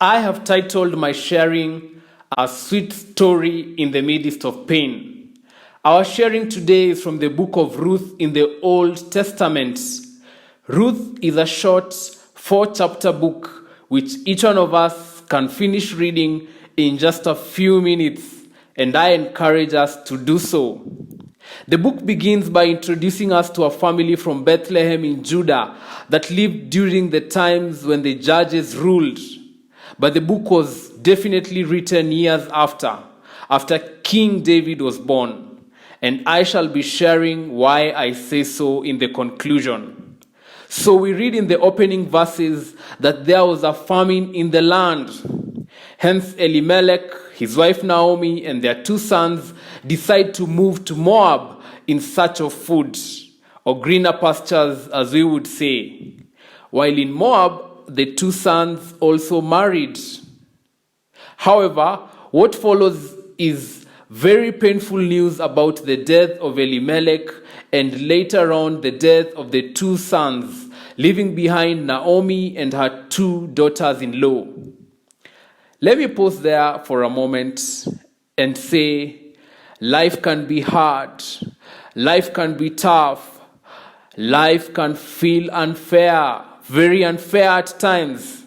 I have titled my sharing A Sweet Story in the Midst of Pain. Our sharing today is from the book of Ruth in the Old Testament. Ruth is a short 4-chapter book which each one of us can finish reading in just a few minutes, and I encourage us to do so. The book begins by introducing us to a family from Bethlehem in Judah that lived during the times when the judges ruled. But the book was definitely written years after King David was born. And I shall be sharing why I say so in the conclusion. So we read in the opening verses that there was a famine in the land. Hence Elimelech, his wife Naomi, and their 2 sons decide to move to Moab in search of food, or greener pastures as we would say. While in Moab, the 2 sons also married. However, what follows is very painful news about the death of Elimelech and later on the death of the 2 sons, leaving behind Naomi and her 2 daughters-in-law. Let me pause there for a moment and say, life can be hard, life can be tough, life can feel unfair, very unfair at times.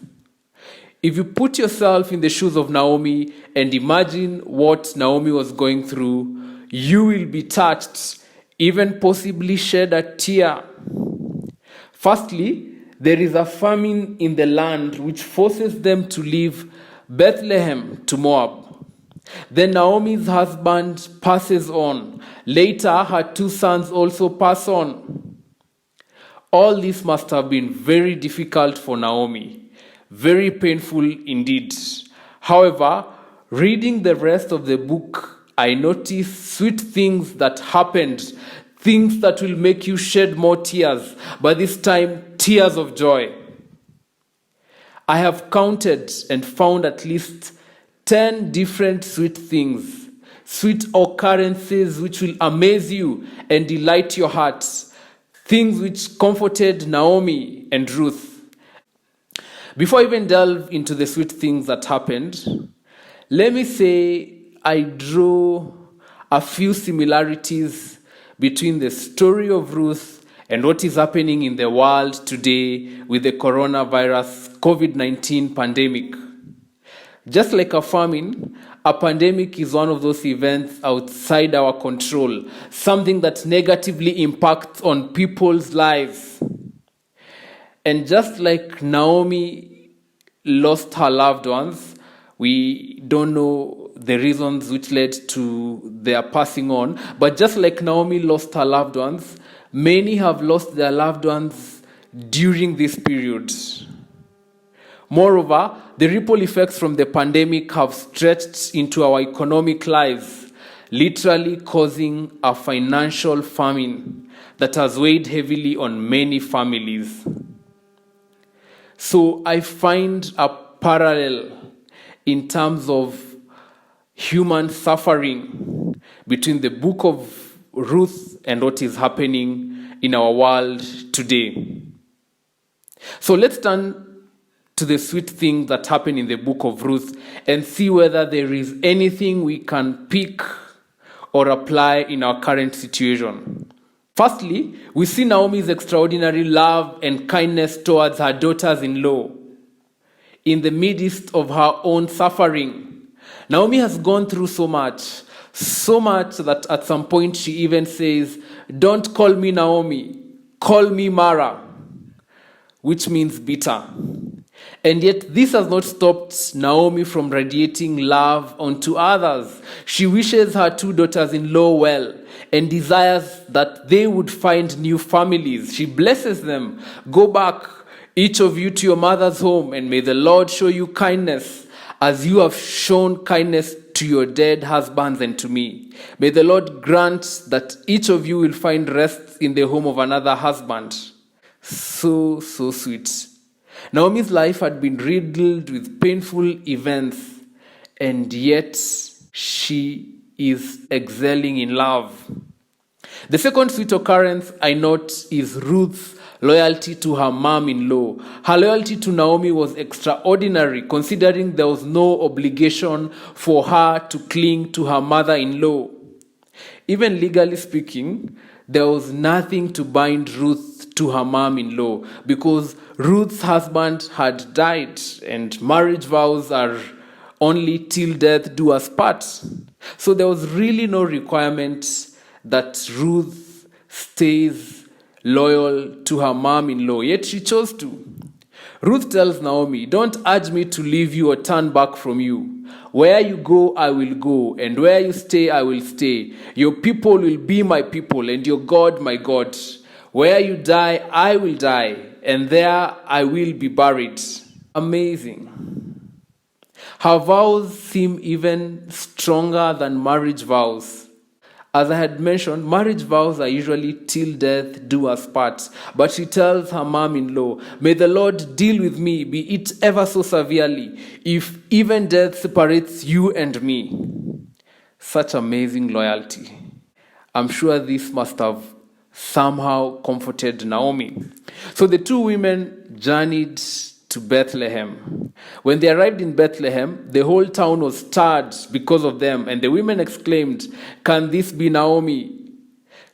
If you put yourself in the shoes of Naomi and imagine what Naomi was going through, you will be touched, even possibly shed a tear. Firstly, there is a famine in the land which forces them to leave Bethlehem to Moab. Then Naomi's husband passes on. Later, her 2 sons also pass on. All this must have been very difficult for Naomi, very painful indeed. However, reading the rest of the book, I noticed sweet things that happened, things that will make you shed more tears, but this time, tears of joy. I have counted and found at least 10 different sweet things, sweet occurrences which will amaze you and delight your hearts. Things which comforted Naomi and Ruth. Before I even delve into the sweet things that happened, let me say I draw a few similarities between the story of Ruth and what is happening in the world today with the coronavirus COVID-19 pandemic. Just like a famine, a pandemic is one of those events outside our control, something that negatively impacts on people's lives. And just like Naomi lost her loved ones, we don't know the reasons which led to their passing on, but just like Naomi lost her loved ones, many have lost their loved ones during this period. Moreover, the ripple effects from the pandemic have stretched into our economic lives, literally causing a financial famine that has weighed heavily on many families. So I find a parallel in terms of human suffering between the book of Ruth and what is happening in our world today. So let's turn to the sweet things that happen in the book of Ruth and see whether there is anything we can pick or apply in our current situation. Firstly, we see Naomi's extraordinary love and kindness towards her daughters-in-law in the midst of her own suffering. Naomi has gone through so much that at some point she even says, "Don't call me Naomi, call me Mara," which means bitter. And yet this has not stopped Naomi from radiating love onto others. She wishes her 2 daughters-in-law well and desires that they would find new families. She blesses them. "Go back, each of you, to your mother's home, and may the Lord show you kindness as you have shown kindness to your dead husbands and to me. May the Lord grant that each of you will find rest in the home of another husband." So sweet. Naomi's life had been riddled with painful events, and yet she is excelling in love. The second sweet occurrence I note is Ruth's loyalty to her mom-in-law. Her loyalty to Naomi was extraordinary, considering there was no obligation for her to cling to her mother-in-law. Even legally speaking, there was nothing to bind Ruth to her mom-in-law because Ruth's husband had died, and marriage vows are only till death do us part. So there was really no requirement that Ruth stays loyal to her mom-in-law, yet she chose to. Ruth tells Naomi, "Don't urge me to leave you or turn back from you. Where you go, I will go, and where you stay, I will stay. Your people will be my people, and your God, my God. Where you die, I will die, and there I will be buried." Amazing. Her vows seem even stronger than marriage vows. As I had mentioned, marriage vows are usually till death do us part. But she tells her mom-in-law, "May the Lord deal with me, be it ever so severely, if even death separates you and me." Such amazing loyalty. I'm sure this must have somehow comforted Naomi. So the two women journeyed to Bethlehem. When they arrived in Bethlehem, the whole town was stirred because of them, and the women exclaimed, "Can this be Naomi?"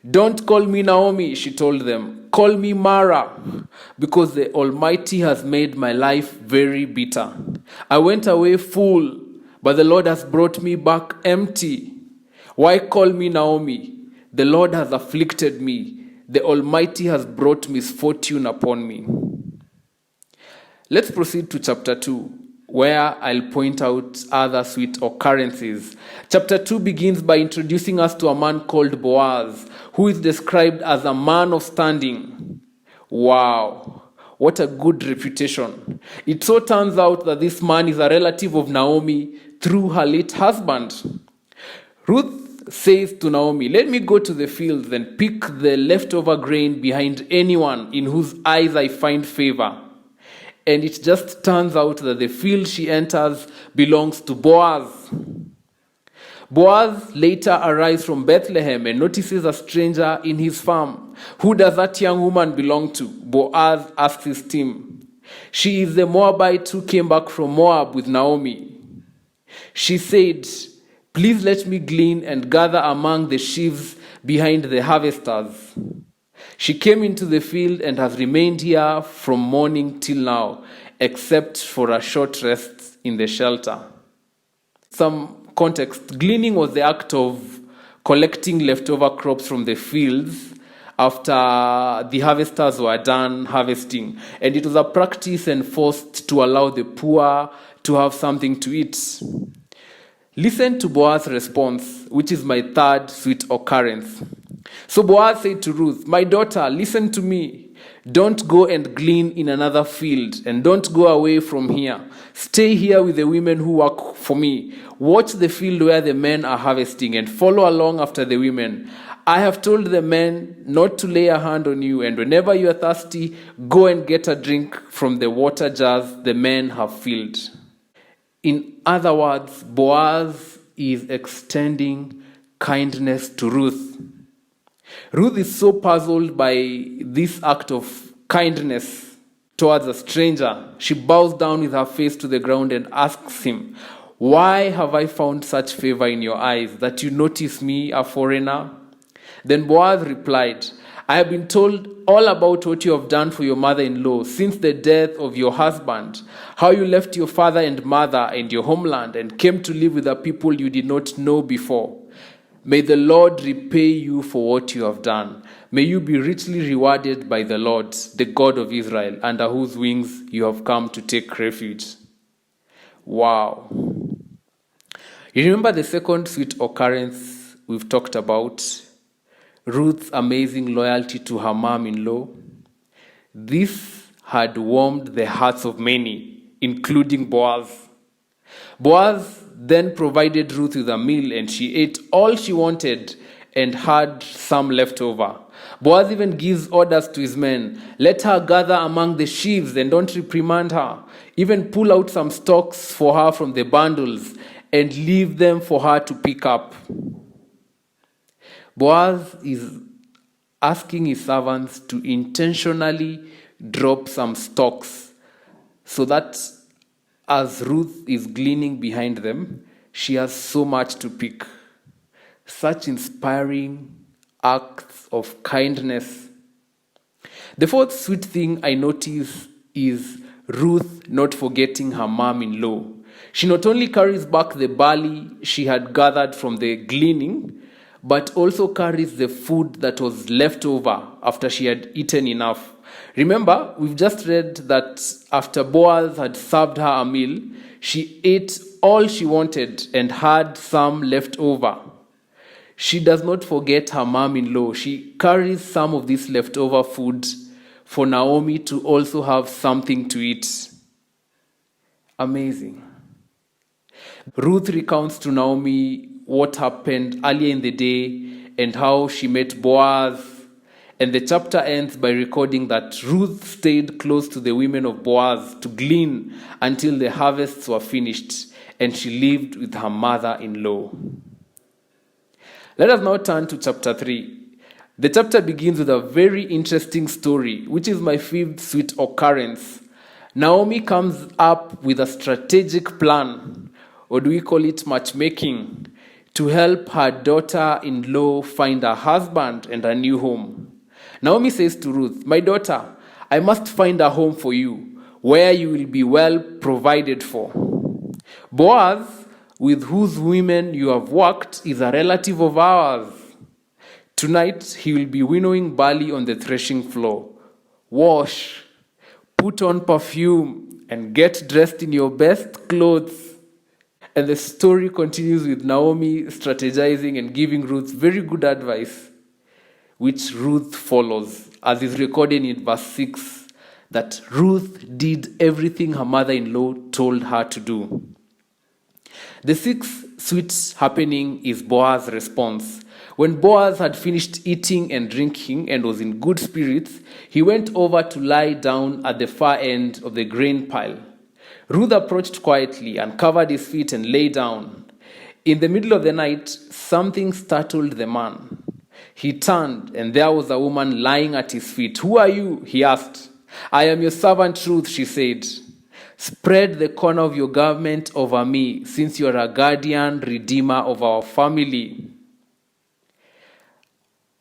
"Don't call me Naomi," she told them. "Call me Mara, because the Almighty has made my life very bitter. I went away full, but the Lord has brought me back empty. Why call me Naomi? The Lord has afflicted me. The Almighty has brought misfortune upon me." Let's proceed to chapter 2, where I'll point out other sweet occurrences. Chapter 2 begins by introducing us to a man called Boaz, who is described as a man of standing. Wow, what a good reputation. It so turns out that this man is a relative of Naomi through her late husband. Ruth says to Naomi, "Let me go to the fields and pick the leftover grain behind anyone in whose eyes I find favor." And it just turns out that the field she enters belongs to Boaz. Boaz later arrives from Bethlehem and notices a stranger in his farm. "Who does that young woman belong to?" Boaz asks his team. "She is the Moabite who came back from Moab with Naomi. She said, 'Please let me glean and gather among the sheaves behind the harvesters.' She came into the field and has remained here from morning till now, except for a short rest in the shelter." Some context. Gleaning was the act of collecting leftover crops from the fields after the harvesters were done harvesting. And it was a practice enforced to allow the poor to have something to eat. Listen to Boaz's response, which is my third sweet occurrence. So Boaz said to Ruth, "My daughter, listen to me. Don't go and glean in another field, and don't go away from here. Stay here with the women who work for me. Watch the field where the men are harvesting, and follow along after the women. I have told the men not to lay a hand on you, and whenever you are thirsty, go and get a drink from the water jars the men have filled." In other words, Boaz is extending kindness to Ruth. Ruth is so puzzled by this act of kindness towards a stranger. She bows down with her face to the ground and asks him, "Why have I found such favor in your eyes that you notice me, a foreigner?" Then Boaz replied, "I have been told all about what you have done for your mother-in-law since the death of your husband, how you left your father and mother and your homeland and came to live with a people you did not know before. May the Lord repay you for what you have done. May you be richly rewarded by the Lord, the God of Israel, under whose wings you have come to take refuge." Wow. You remember the second sweet occurrence we've talked about? Ruth's amazing loyalty to her mom-in-law. This had warmed the hearts of many, including Boaz. Boaz then provided Ruth with a meal, and she ate all she wanted and had some left over. Boaz even gives orders to his men. "Let her gather among the sheaves and don't reprimand her. Even pull out some stalks for her from the bundles and leave them for her to pick up." Boaz is asking his servants to intentionally drop some stalks so that as Ruth is gleaning behind them, she has so much to pick. Such inspiring acts of kindness. The fourth sweet thing I notice is Ruth not forgetting her mom-in-law. She not only carries back the barley she had gathered from the gleaning, but also carries the food that was left over after she had eaten enough. Remember, we've just read that after Boaz had served her a meal, she ate all she wanted and had some left over. She does not forget her mom-in-law. She carries some of this leftover food for Naomi to also have something to eat. Amazing. Ruth recounts to Naomi what happened earlier in the day and how she met Boaz. And the chapter ends by recording that Ruth stayed close to the women of Boaz to glean until the harvests were finished, and she lived with her mother-in-law. Let us now turn to chapter 3. The chapter begins with a very interesting story, which is my fifth sweet occurrence. Naomi comes up with a strategic plan, or do we call it matchmaking, to help her daughter-in-law find a husband and a new home. Naomi says to Ruth, "My daughter, I must find a home for you, where you will be well provided for. Boaz, with whose women you have worked, is a relative of ours. Tonight he will be winnowing barley on the threshing floor. Wash, put on perfume, and get dressed in your best clothes." And the story continues with Naomi strategizing and giving Ruth very good advice, which Ruth follows, as is recorded in verse 6, that Ruth did everything her mother-in-law told her to do. The sixth sweet happening is Boaz's response. When Boaz had finished eating and drinking and was in good spirits, he went over to lie down at the far end of the grain pile. Ruth approached quietly and covered his feet and lay down. In the middle of the night, something startled the man. He turned, and there was a woman lying at his feet. "Who are you?" he asked. "I am your servant Ruth," she said. "Spread the corner of your garment over me, since you are a guardian redeemer of our family."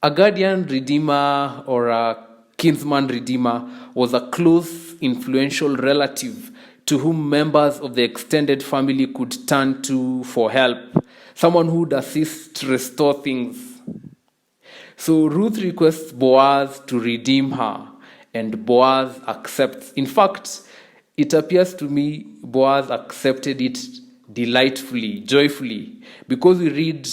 A guardian redeemer or a kinsman redeemer was a close, influential relative to whom members of the extended family could turn to for help, someone who would assist restore things. So Ruth requests Boaz to redeem her, and Boaz accepts. In fact, it appears to me Boaz accepted it delightfully, joyfully, because we read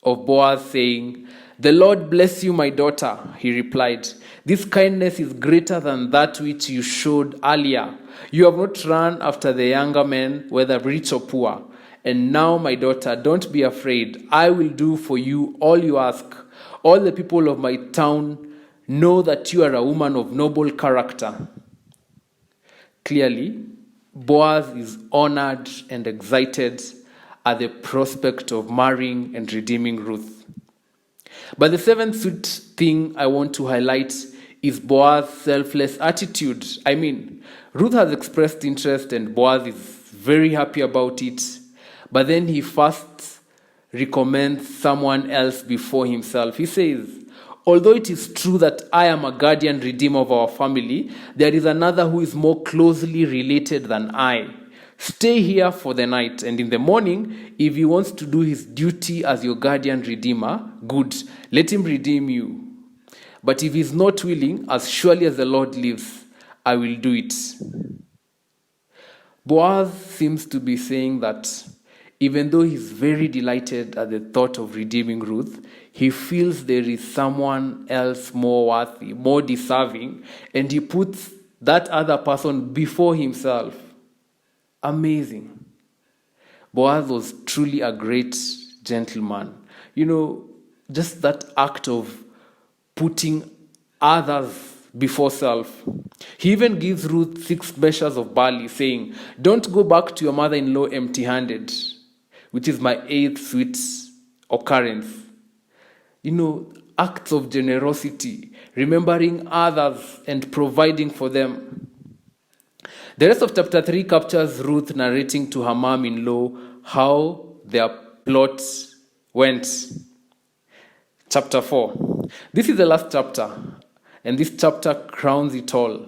of Boaz saying, "The Lord bless you, my daughter," he replied. "This kindness is greater than that which you showed earlier. You have not run after the younger men, whether rich or poor. And now, my daughter, don't be afraid. I will do for you all you ask. All the people of my town know that you are a woman of noble character." Clearly, Boaz is honored and excited at the prospect of marrying and redeeming Ruth. But the seventh sweet thing I want to highlight is Boaz's selfless attitude. I mean, Ruth has expressed interest and Boaz is very happy about it. But then he first recommends someone else before himself. He says, "Although it is true that I am a guardian redeemer of our family, there is another who is more closely related than I. Stay here for the night, and in the morning, if he wants to do his duty as your guardian redeemer, good, let him redeem you. But if he is not willing, as surely as the Lord lives, I will do it." Boaz seems to be saying that even though he's very delighted at the thought of redeeming Ruth, he feels there is someone else more worthy, more deserving, and he puts that other person before himself. Amazing. Boaz was truly a great gentleman. You know, just that act of putting others before self. He even gives Ruth 6 measures of barley, saying, "Don't go back to your mother-in-law empty-handed," which is my 8th sweet occurrence. You know, acts of generosity, remembering others and providing for them. The rest of chapter 3 captures Ruth narrating to her mom-in-law how their plot went. Chapter 4. This is the last chapter, and this chapter crowns it all.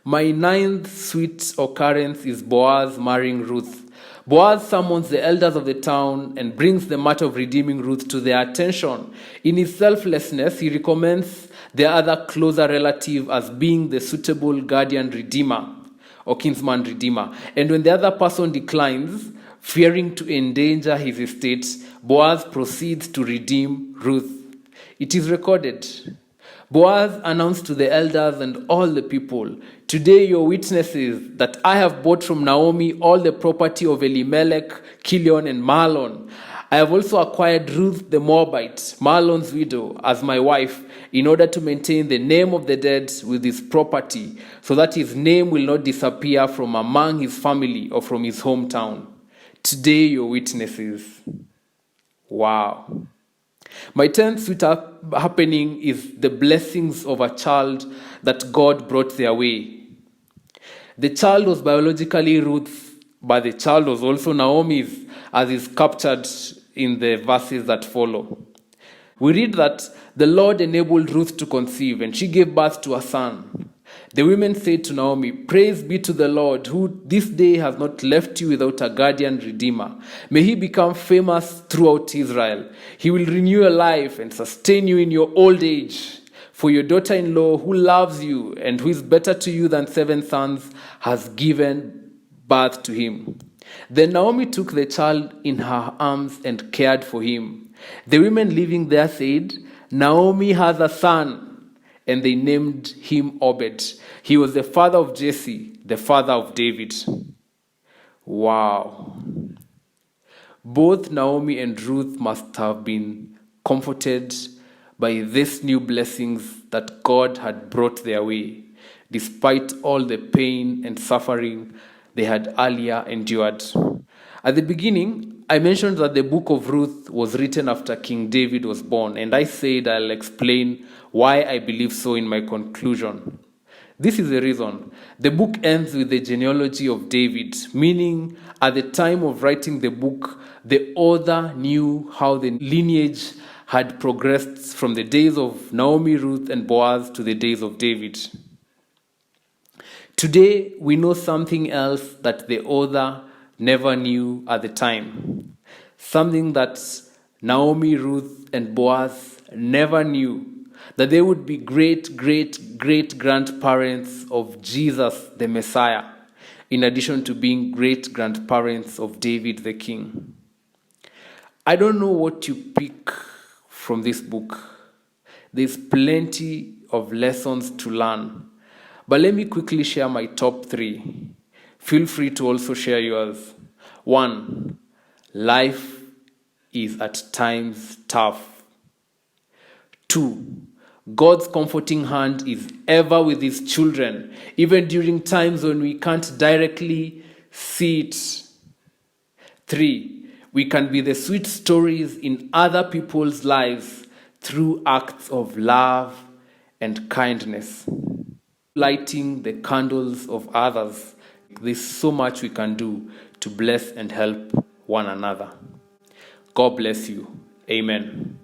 My 9th sweet occurrence is Boaz marrying Ruth. Boaz summons the elders of the town and brings the matter of redeeming Ruth to their attention. In his selflessness, he recommends the other closer relative as being the suitable guardian redeemer or kinsman redeemer. And when the other person declines, fearing to endanger his estate, Boaz proceeds to redeem Ruth. It is recorded. Boaz announced to the elders and all the people, "Today your witnesses that I have bought from Naomi all the property of Elimelech, Kilion, and Mahlon. I have also acquired Ruth the Moabite, Mahlon's widow, as my wife, in order to maintain the name of the dead with his property, so that his name will not disappear from among his family or from his hometown. Today your witnesses." Wow. My 10th sweet happening is the blessings of a child that God brought their way. The child was biologically Ruth's, but the child was also Naomi's, as is captured in the verses that follow. We read that the Lord enabled Ruth to conceive, and she gave birth to a son. The women said to Naomi, "Praise be to the Lord, who this day has not left you without a guardian redeemer. May he become famous throughout Israel. He will renew your life and sustain you in your old age. For your daughter-in-law, who loves you and who is better to you than 7 sons, has given birth to him." Then Naomi took the child in her arms and cared for him. The women living there said, "Naomi has a son." And they named him Obed. He was the father of Jesse, the father of David. Wow. Both Naomi and Ruth must have been comforted by these new blessings that God had brought their way, despite all the pain and suffering they had earlier endured. At the beginning, I mentioned that the book of Ruth was written after King David was born, and I said I'll explain why I believe so in my conclusion. This is the reason. The book ends with the genealogy of David, meaning at the time of writing the book, the author knew how the lineage had progressed from the days of Naomi, Ruth, and Boaz to the days of David. Today, we know something else that the author never knew at the time. Something that Naomi, Ruth, and Boaz never knew, that they would be great-great-great-grandparents of Jesus the Messiah, in addition to being great-grandparents of David the King. I don't know what you pick from this book. There's plenty of lessons to learn. But let me quickly share my top 3. Feel free to also share yours. 1, life is at times tough. 2, God's comforting hand is ever with his children, even during times when we can't directly see it. 3, we can be the sweet stories in other people's lives through acts of love and kindness. Lighting the candles of others. There's so much we can do to bless and help one another. God bless you. Amen.